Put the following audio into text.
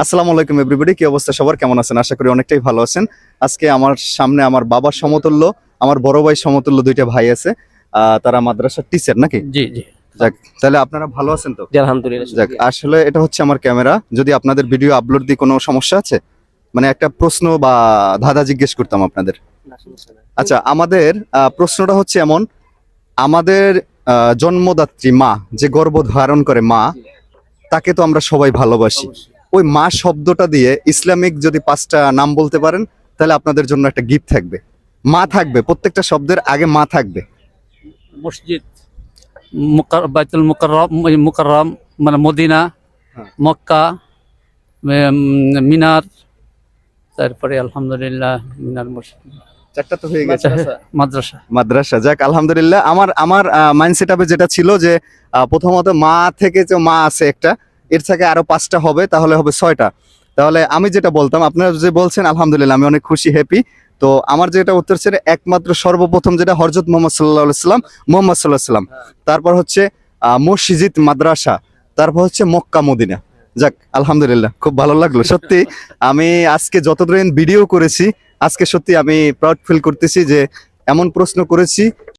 আসসালামু আলাইকুম এভরিবডি, কি অবস্থা সবার, কেমন আছেন? আশা করি অনেকটাই ভালো আছেন। আজকে আমার সামনে আমার বাবার সমতুল্য, আমার বড় ভাই সমতুল্য দুইটা ভাই আছে। তারা মাদ্রাসার টিচার নাকি? জি জি যাক, তাহলে আপনারা ভালো আছেন তো? জি, আলহামদুলিল্লাহ। যাক, আসলে এটা হচ্ছে আমার ক্যামেরা। যদি আপনাদের ভিডিও আপলোড দিয়ে কোনো সমস্যা আছে, মানে একটা প্রশ্ন বা ধাঁধা জিজ্ঞেস করতাম আপনাদের। আচ্ছা, আমাদের প্রশ্নটা হচ্ছে এমন, আমাদের জন্মদাত্রী মা, যে গর্ভ ধারণ করে মা, তাকে তো আমরা সবাই ভালোবাসি। ওই মা শব্দটা দিয়ে ইসলামিক যদি 5টা নাম বলতে পারেন, তাহলে আপনাদের জন্য একটা গিফট থাকবে। মা থাকবে, প্রত্যেকটা শব্দের আগে মা থাকবে। মসজিদ, বাইতুল মুকাররম মানে মদিনা, হ্যাঁ। মক্কা, মিনার, তারপরে আলহামদুলিল্লাহ মিনার, মসজিদ, 4টা তো হয়ে গেছে। মাদ্রাসা। মাদ্রাসা। যাক, আলহামদুলিল্লাহ। আমার মাইন্ডসেট আপে যেটা ছিল যে প্রথমত মা থেকে যে মা আছে একটা, এর থেকে আরো 5টা হবে, তাহলে হবে 6টা। তাহলে আমি যেটা বলতাম, আপনারা যে বলছেন আলহামদুলিল্লাহ, আমি অনেক খুশি, হ্যাপি। তো আমার যেটা উত্তর ছিল একমাত্র সর্বপ্রথম যেটা হযরত মুহাম্মদ সাল্লাল্লাহু আলাইহি সাল্লাম, মুহাম্মদ সাল্লাল্লাহু আলাইহি সাল্লাম। তারপর হচ্ছে মসজিদ, মাদ্রাসা, তারপর হচ্ছে মক্কা, মদিনা। যাক, আলহামদুলিল্লাহ, খুব ভালো লাগলো সত্যি। আমি আজকে যতদিন ভিডিও করেছি, আজকে সত্যি আমি প্রাউড ফিল করতেছি যে এমন প্রশ্ন করেছি